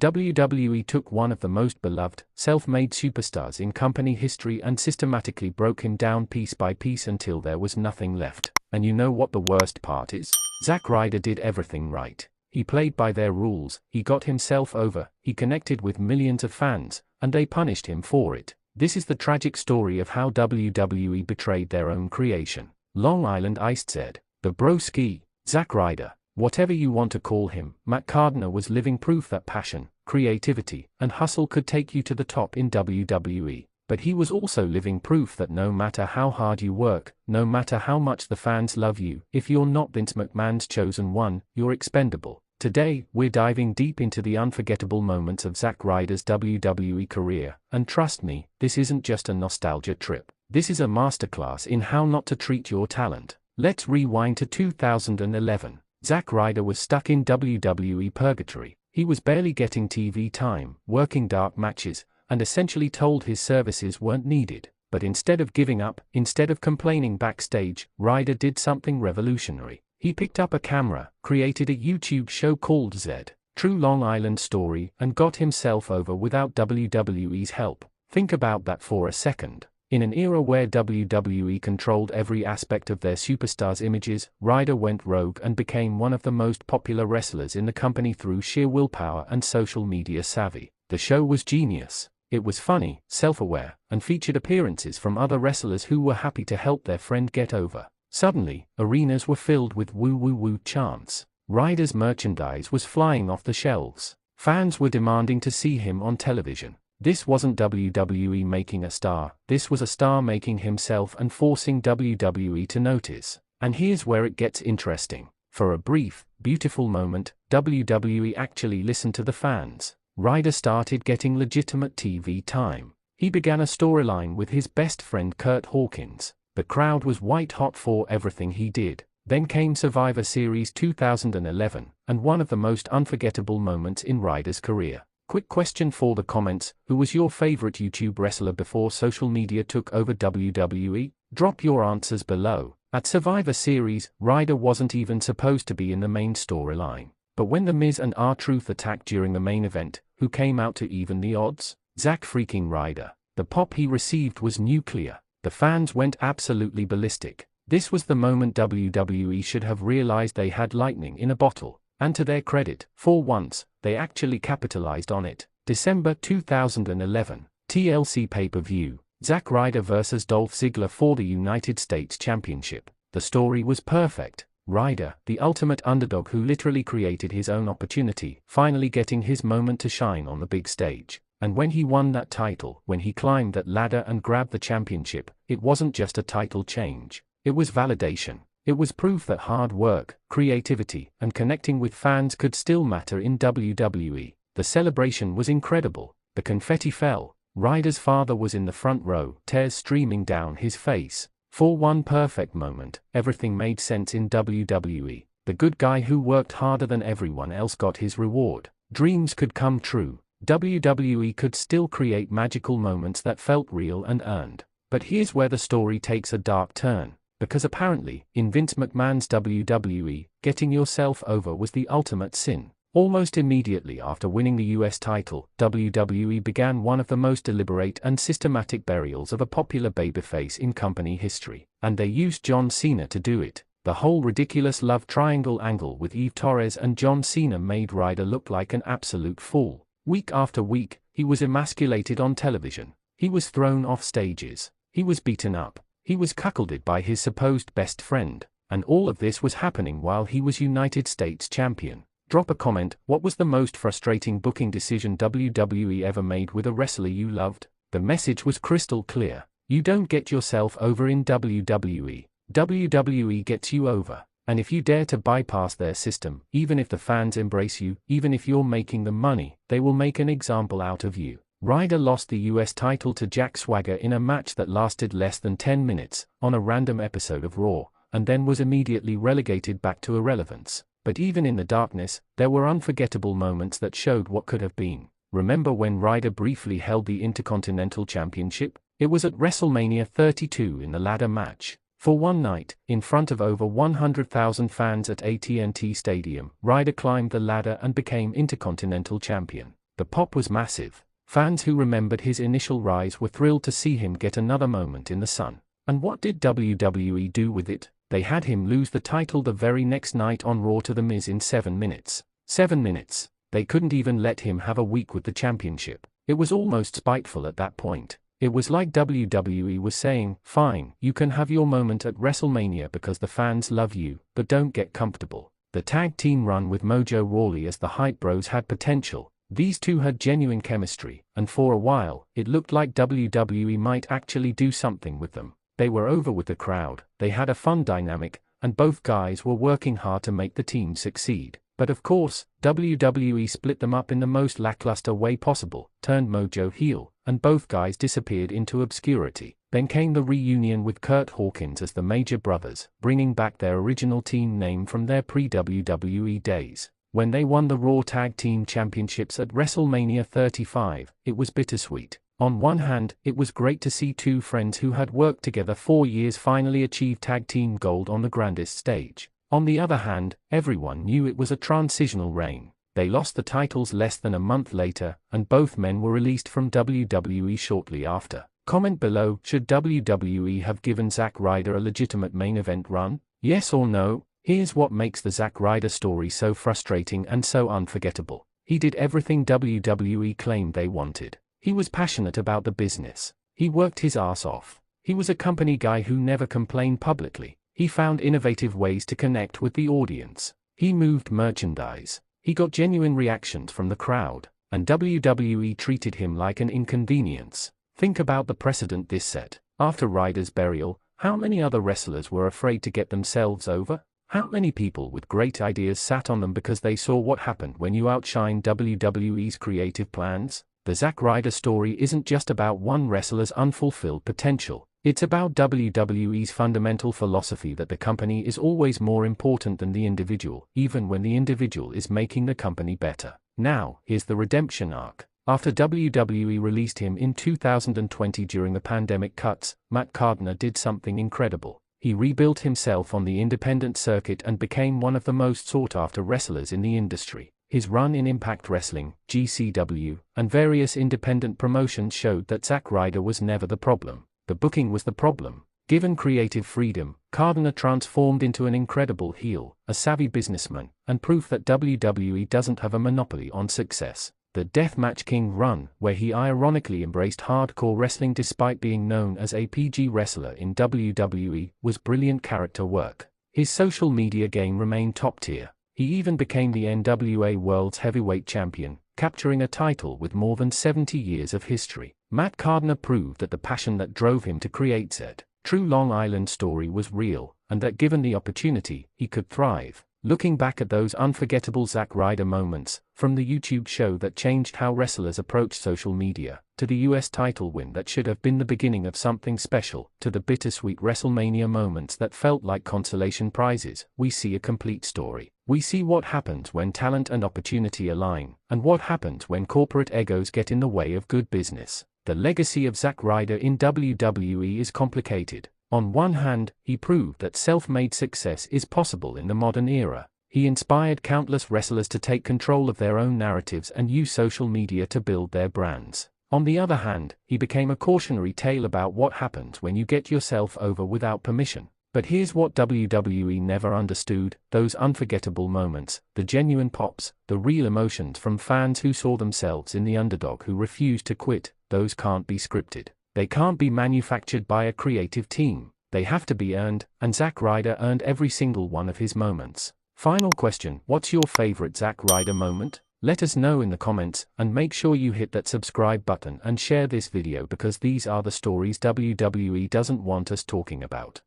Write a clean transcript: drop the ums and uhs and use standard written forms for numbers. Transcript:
WWE took one of the most beloved, self-made superstars in company history and systematically broke him down piece by piece until there was nothing left. And you know what the worst part is? Zack Ryder did everything right. He played by their rules, he got himself over, he connected with millions of fans, and they punished him for it. This is the tragic story of how WWE betrayed their own creation. Long Island Iced said, "The broski, Zack Ryder, whatever you want to call him, Matt Cardona was living proof that passion, creativity, and hustle could take you to the top in WWE. But he was also living proof that no matter how hard you work, no matter how much the fans love you, if you're not Vince McMahon's chosen one, you're expendable." Today, we're diving deep into the unforgettable moments of Zack Ryder's WWE career, and trust me, this isn't just a nostalgia trip. This is a masterclass in how not to treat your talent. Let's rewind to 2011. Zack Ryder was stuck in WWE purgatory. He was barely getting TV time, working dark matches, and essentially told his services weren't needed. But instead of giving up, instead of complaining backstage, Ryder did something revolutionary. He picked up a camera, created a YouTube show called Z, True Long Island Story, and got himself over without WWE's help. Think about that for a second. In an era where WWE controlled every aspect of their superstars' images, Ryder went rogue and became one of the most popular wrestlers in the company through sheer willpower and social media savvy. The show was genius. It was funny, self-aware, and featured appearances from other wrestlers who were happy to help their friend get over. Suddenly, arenas were filled with woo-woo-woo chants. Ryder's merchandise was flying off the shelves. Fans were demanding to see him on television. This wasn't WWE making a star, this was a star making himself and forcing WWE to notice. And here's where it gets interesting. For a brief, beautiful moment, WWE actually listened to the fans. Ryder started getting legitimate TV time. He began a storyline with his best friend Kurt Hawkins. The crowd was white hot for everything he did. Then came Survivor Series 2011, and one of the most unforgettable moments in Ryder's career. Quick question for the comments: who was your favorite YouTube wrestler before social media took over WWE? Drop your answers below. At Survivor Series, Ryder wasn't even supposed to be in the main storyline. But when The Miz and R-Truth attacked during the main event, who came out to even the odds? Zack freaking Ryder. The pop he received was nuclear. The fans went absolutely ballistic. This was the moment WWE should have realized they had lightning in a bottle. And to their credit, for once, they actually capitalized on it. December 2011, TLC pay-per-view, Zack Ryder vs. Dolph Ziggler for the United States Championship. The story was perfect. Ryder, the ultimate underdog who literally created his own opportunity, finally getting his moment to shine on the big stage. And when he won that title, when he climbed that ladder and grabbed the championship, it wasn't just a title change. It was validation. It was proof that hard work, creativity, and connecting with fans could still matter in WWE. The celebration was incredible. The confetti fell. Ryder's father was in the front row, tears streaming down his face. For one perfect moment, everything made sense in WWE. The good guy who worked harder than everyone else got his reward. Dreams could come true. WWE could still create magical moments that felt real and earned. But here's where the story takes a dark turn. Because apparently, in Vince McMahon's WWE, getting yourself over was the ultimate sin. Almost immediately after winning the US title, WWE began one of the most deliberate and systematic burials of a popular babyface in company history. And they used John Cena to do it. The whole ridiculous love triangle angle with Eve Torres and John Cena made Ryder look like an absolute fool. Week after week, he was emasculated on television. He was thrown off stages. He was beaten up. He was cuckolded by his supposed best friend. And all of this was happening while he was United States champion. Drop a comment: what was the most frustrating booking decision WWE ever made with a wrestler you loved? The message was crystal clear. You don't get yourself over in WWE. WWE gets you over. And if you dare to bypass their system, even if the fans embrace you, even if you're making them money, they will make an example out of you. Ryder lost the US title to Jack Swagger in a match that lasted less than 10 minutes, on a random episode of Raw, and then was immediately relegated back to irrelevance. But even in the darkness, there were unforgettable moments that showed what could have been. Remember when Ryder briefly held the Intercontinental Championship? It was at WrestleMania 32 in the ladder match. For one night, in front of over 100,000 fans at AT&T Stadium, Ryder climbed the ladder and became Intercontinental Champion. The pop was massive. Fans who remembered his initial rise were thrilled to see him get another moment in the sun. And what did WWE do with it? They had him lose the title the very next night on Raw to The Miz in 7 minutes. 7 minutes. They couldn't even let him have a week with the championship. It was almost spiteful at that point. It was like WWE was saying, fine, you can have your moment at WrestleMania because the fans love you, but don't get comfortable. The tag team run with Mojo Rawley as the Hype Bros had potential. These two had genuine chemistry, and for a while, it looked like WWE might actually do something with them. They were over with the crowd, they had a fun dynamic, and both guys were working hard to make the team succeed. But of course, WWE split them up in the most lackluster way possible, turned Mojo heel, and both guys disappeared into obscurity. Then came the reunion with Kurt Hawkins as the Major Brothers, bringing back their original team name from their pre-WWE days. When they won the Raw Tag Team Championships at WrestleMania 35, it was bittersweet. On one hand, it was great to see two friends who had worked together for years finally achieve tag team gold on the grandest stage. On the other hand, everyone knew it was a transitional reign. They lost the titles less than a month later, and both men were released from WWE shortly after. Comment below, should WWE have given Zack Ryder a legitimate main event run? Yes or no? Here's what makes the Zack Ryder story so frustrating and so unforgettable. He did everything WWE claimed they wanted. He was passionate about the business. He worked his ass off. He was a company guy who never complained publicly. He found innovative ways to connect with the audience. He moved merchandise. He got genuine reactions from the crowd. And WWE treated him like an inconvenience. Think about the precedent this set. After Ryder's burial, how many other wrestlers were afraid to get themselves over? How many people with great ideas sat on them because they saw what happened when you outshine WWE's creative plans? The Zack Ryder story isn't just about one wrestler's unfulfilled potential. It's about WWE's fundamental philosophy that the company is always more important than the individual, even when the individual is making the company better. Now, here's the redemption arc. After WWE released him in 2020 during the pandemic cuts, Matt Cardona did something incredible. He rebuilt himself on the independent circuit and became one of the most sought-after wrestlers in the industry. His run in Impact Wrestling, GCW, and various independent promotions showed that Zack Ryder was never the problem. The booking was the problem. Given creative freedom, Cardona transformed into an incredible heel, a savvy businessman, and proof that WWE doesn't have a monopoly on success. The Deathmatch King run, where he ironically embraced hardcore wrestling despite being known as a PG wrestler in WWE, was brilliant character work. His social media game remained top tier. He even became the NWA World's Heavyweight Champion, capturing a title with more than 70 years of history. Matt Cardona proved that the passion that drove him to create said true Long Island story was real, and that given the opportunity, he could thrive. Looking back at those unforgettable Zack Ryder moments, from the YouTube show that changed how wrestlers approached social media, to the US title win that should have been the beginning of something special, to the bittersweet WrestleMania moments that felt like consolation prizes, we see a complete story. We see what happens when talent and opportunity align, and what happens when corporate egos get in the way of good business. The legacy of Zack Ryder in WWE is complicated. On one hand, he proved that self-made success is possible in the modern era. He inspired countless wrestlers to take control of their own narratives and use social media to build their brands. On the other hand, he became a cautionary tale about what happens when you get yourself over without permission. But here's what WWE never understood: those unforgettable moments, the genuine pops, the real emotions from fans who saw themselves in the underdog who refused to quit, those can't be scripted. They can't be manufactured by a creative team. They have to be earned, and Zack Ryder earned every single one of his moments. Final question: what's your favorite Zack Ryder moment? Let us know in the comments, and make sure you hit that subscribe button and share this video because these are the stories WWE doesn't want us talking about.